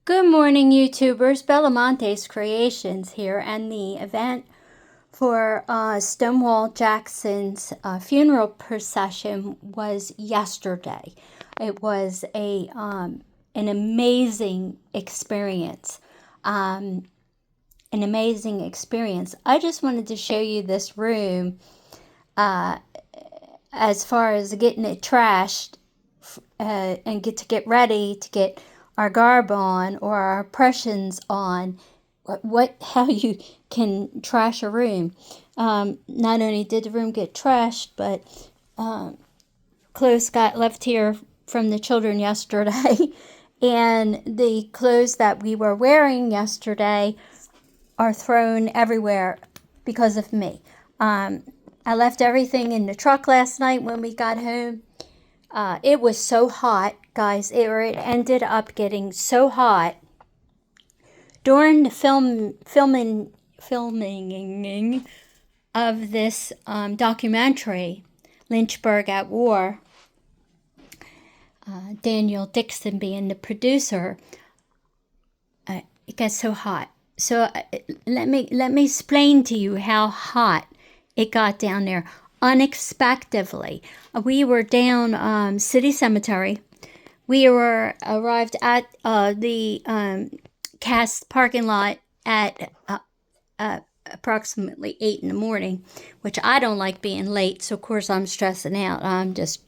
Good morning, YouTubers. Belamonte's Creations here, and the event for Stonewall Jackson's funeral procession was yesterday. It was an amazing experience. An amazing experience. I just wanted to show you this room as far as getting it trashed and get ready to get our garb on or our impressions on how you can trash a room. Not only did the room get trashed, but clothes got left here from the children yesterday, and the clothes that we were wearing yesterday are thrown everywhere because of me. I left everything in the truck last night when we got home. It was so hot, guys. It ended up getting so hot during the filming of this documentary, Lynchburg at War. Daniel Dixon being the producer. It gets so hot. So let me explain to you how hot it got down there. Unexpectedly, we were down City Cemetery. We arrived at the cast parking lot at approximately 8 in the morning, which I don't like being late, so of course I'm stressing out. I'm just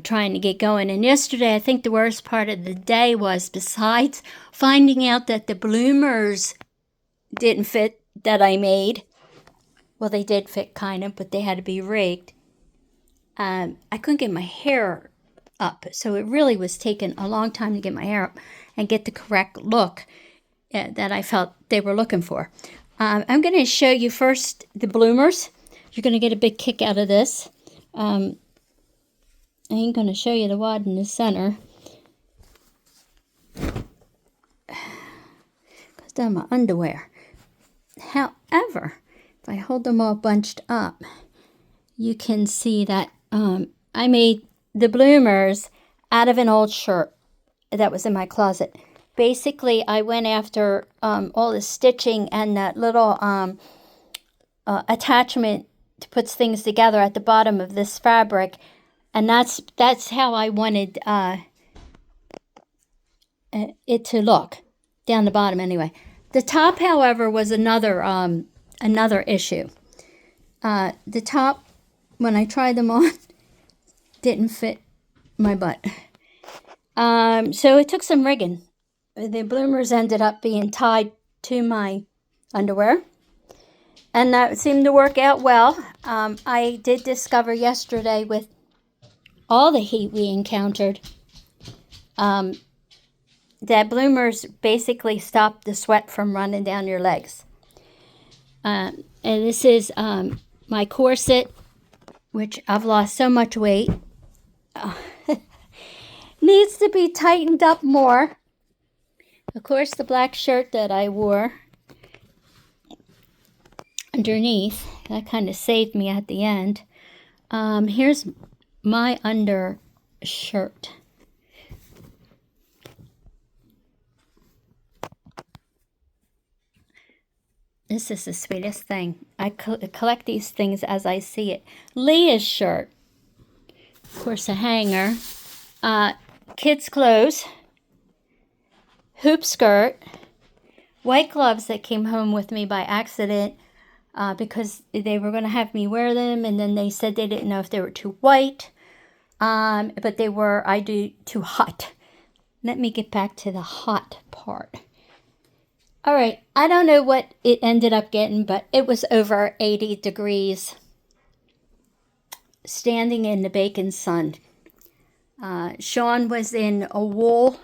trying to get going. And yesterday, I think the worst part of the day was, besides finding out that the bloomers didn't fit that I made, well, they did fit kind of, but they had to be rigged. I couldn't get my hair up, so it really was taking a long time to get my hair up and get the correct look that I felt they were looking for. I'm going to show you first the bloomers. You're going to get a big kick out of this. I ain't going to show you the wad in the center, because they're my underwear. However, if I hold them all bunched up, you can see that I made the bloomers out of an old shirt that was in my closet. Basically, I went after all the stitching and that little attachment to put things together at the bottom of this fabric, and that's how I wanted it to look down the bottom. Anyway, the top, however, was another issue. The top, when I tried them on, didn't fit my butt. So it took some rigging. The bloomers ended up being tied to my underwear, and that seemed to work out well. I did discover yesterday, with all the heat we encountered, that bloomers basically stop the sweat from running down your legs. And this is my corset, which I've lost so much weight. Needs to be tightened up more. Of course, the black shirt that I wore underneath, that kind of saved me at the end. Here's my undershirt. This is the sweetest thing. I collect these things as I see it. Leah's shirt. Of course, a hanger. Kids' clothes. Hoop skirt. White gloves that came home with me by accident because they were going to have me wear them, and then they said they didn't know if they were too white. But they were, too hot. Let me get back to the hot part. All right, I don't know what it ended up getting, but it was over 80 degrees standing in the baking sun. Sean was in a wool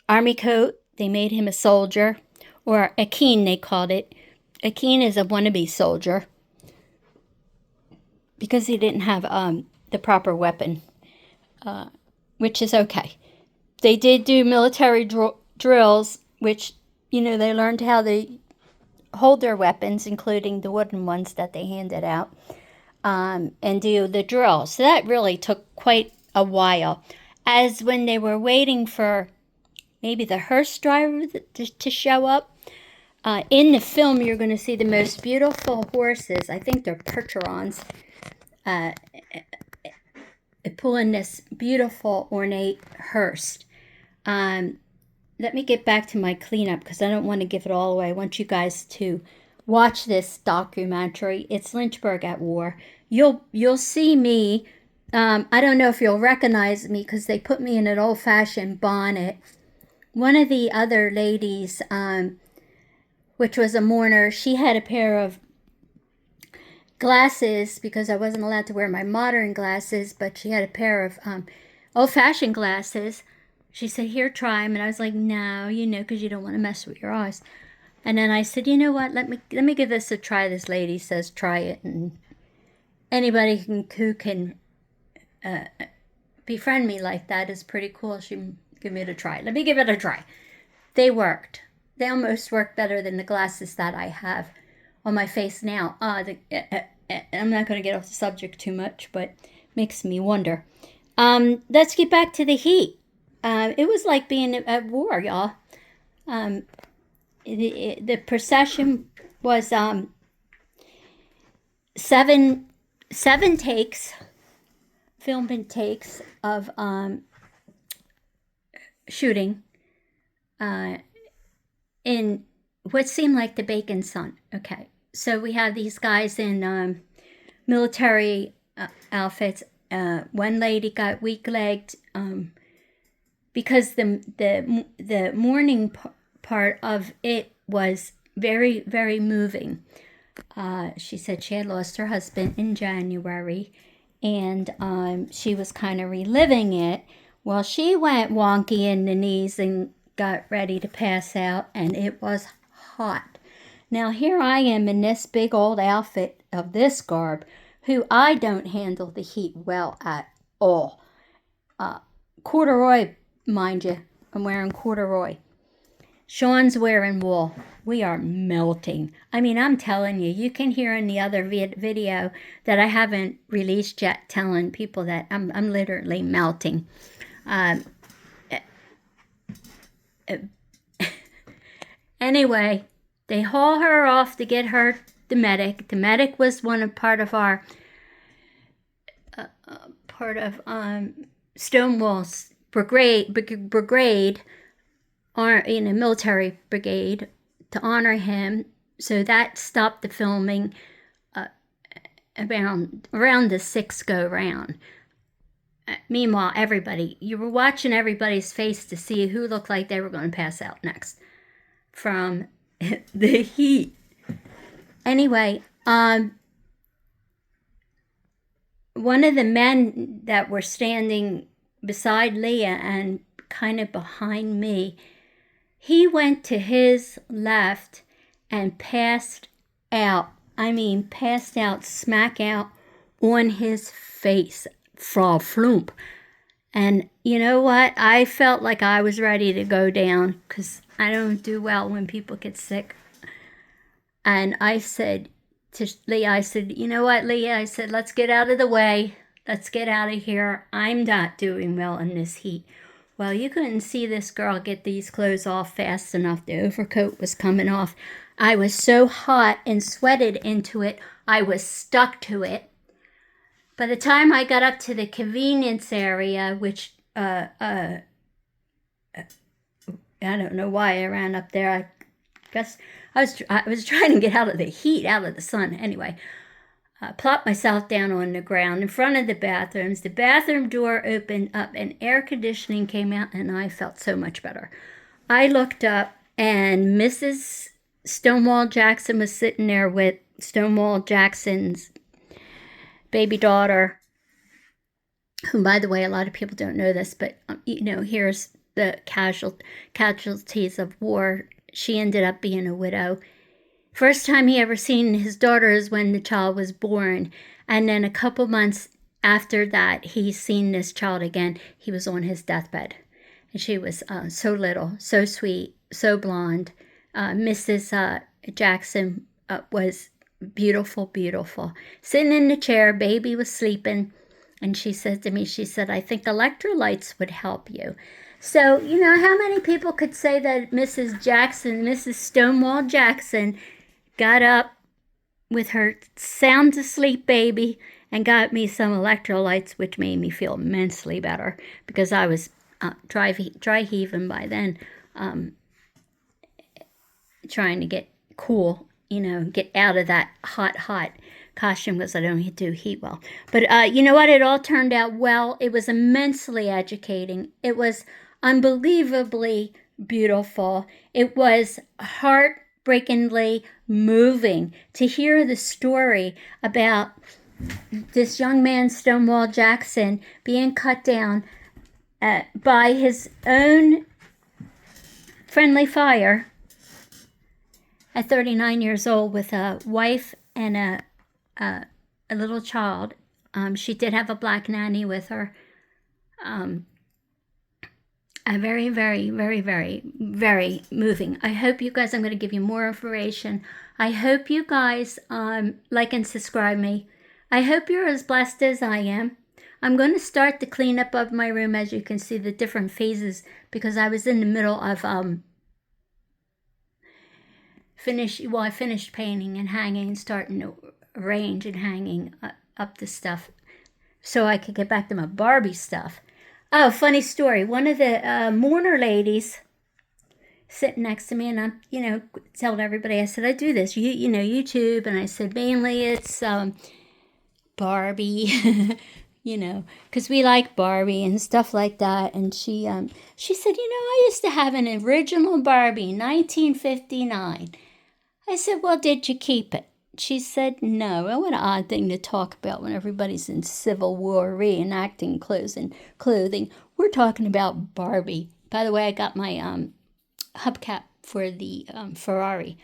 army coat. They made him a soldier, or a keen, they called it. A keen is a wannabe soldier, because he didn't have the proper weapon, which is okay. They did do military drills, which, they learned how they hold their weapons, including the wooden ones that they handed out, and do the drill. So that really took quite a while. As when they were waiting for maybe the hearse driver to show up. In the film, you're going to see the most beautiful horses. I think they're Percherons. Pulling this beautiful ornate hearse. Let me get back to my cleanup because I don't want to give it all away. I want you guys to watch this documentary. It's Lynchburg at War. You'll see me. I don't know if you'll recognize me because they put me in an old-fashioned bonnet. One of the other ladies, which was a mourner, she had a pair of glasses because I wasn't allowed to wear my modern glasses, but she had a pair of old-fashioned glasses. She said, here, try them. And I was like, no, because you don't want to mess with your eyes. And then I said, you know what, let me give this a try. This lady says, try it. And anybody who can befriend me like that is pretty cool. She give me it a try. Let me give it a try. They worked. They almost worked better than the glasses that I have on my face now. I'm not going to get off the subject too much, but makes me wonder. Let's get back to the heat. It was like being at war, y'all. The procession was seven takes, filmed takes of shooting in what seemed like the Bacon Sun. Okay, so we have these guys in military outfits. One lady got weak-legged because the morning part of it was very, very moving. She said she had lost her husband in January, and she was kind of reliving it. Well, she went wonky in the knees and got ready to pass out, and it was hot. Now, here I am in this big old outfit of this garb, who I don't handle the heat well at all. Corduroy, mind you. I'm wearing corduroy. Sean's wearing wool. We are melting. I mean, I'm telling you, you can hear in the other video that I haven't released yet telling people that I'm literally melting. Anyway, they haul her off to get her the medic. The medic was part of our Stonewall's brigade, or in a military brigade, to honor him. So that stopped the filming around the sixth go round. Meanwhile, you were watching everybody's face to see who looked like they were going to pass out next from the heat. Anyway, one of the men that were standing beside Leah and kind of behind me, he went to his left and passed out. I mean, passed out, smack out on his face. Fra flump. And you know what? I felt like I was ready to go down because I don't do well when people get sick. And I said to Leah, you know what, Leah? I said, let's get out of the way. Let's get out of here. I'm not doing well in this heat. Well, you couldn't see this girl get these clothes off fast enough. The overcoat was coming off. I was so hot and sweated into it, I was stuck to it. By the time I got up to the convenience area, which, I don't know why I ran up there. I guess I was trying to get out of the heat, out of the sun. Anyway, plopped myself down on the ground in front of the bathrooms. The bathroom door opened up and air conditioning came out, and I felt so much better. I looked up, and Mrs. Stonewall Jackson was sitting there with Stonewall Jackson's baby daughter, who, by the way, a lot of people don't know this, but, here's the casualties of war. She ended up being a widow. First time he ever seen his daughter is when the child was born. And then a couple months after that, he's seen this child again. He was on his deathbed. And she was so little, so sweet, so blonde. Mrs. Jackson was beautiful, beautiful. Sitting in the chair, baby was sleeping. And she said to me, I think electrolytes would help you. So, you know, how many people could say that Mrs. Stonewall Jackson, got up with her sound asleep baby and got me some electrolytes, which made me feel immensely better because I was dry heaving by then, trying to get cool, you know, get out of that hot costume because I don't do heat well. But you know what? It all turned out well. It was immensely educating. It was unbelievably beautiful. It was heartbreakingly moving to hear the story about this young man, Stonewall Jackson, being cut down by his own friendly fire at 39 years old with a wife and a little child. She did have a black nanny with her. A very, very, very, very, very moving. I hope you guys, I'm going to give you more information. I hope you guys like and subscribe me. I hope you're as blessed as I am. I'm going to start the cleanup of my room, as you can see the different phases, because I was in the middle of I finished painting and hanging and starting to arrange and hanging up the stuff so I could get back to my Barbie stuff. Oh, funny story. One of the mourner ladies sitting next to me, and I'm, you know, telling everybody, I said, I do this, you know, YouTube, and I said, mainly it's Barbie, you know, because we like Barbie and stuff like that. And she said, you know, I used to have an original Barbie, 1959. I said, well, did you keep it? She said, no. Well, what an odd thing to talk about when everybody's in Civil War reenacting clothing. We're talking about Barbie. By the way, I got my hubcap for the Ferrari.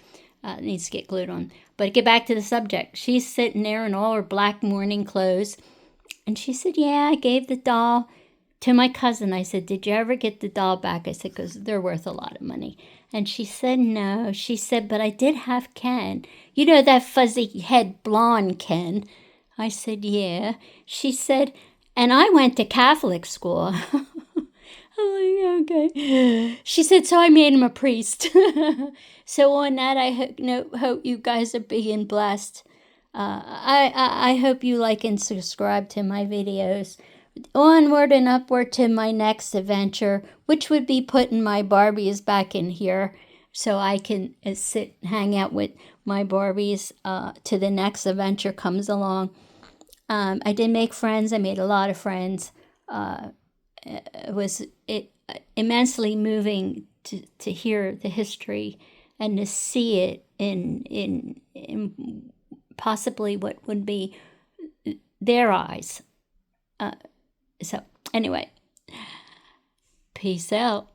It needs to get glued on. But get back to the subject. She's sitting there in all her black mourning clothes. And she said, yeah, I gave the doll to my cousin. I said, did you ever get the doll back? I said, because they're worth a lot of money. And she said, no. She said, but I did have Ken. You know, that fuzzy head blonde Ken. I said, yeah. She said, and I went to Catholic school. I'm like, okay. She said, so I made him a priest. So on that, I hope you guys are being blessed. I hope you like and subscribe to my videos. Onward and upward to my next adventure, which would be putting my Barbies back in here so I can sit and hang out with my Barbies to the next adventure comes along. I did make friends. I made a lot of friends. It was immensely moving to hear the history and to see it in possibly what would be their eyes. So anyway, peace out.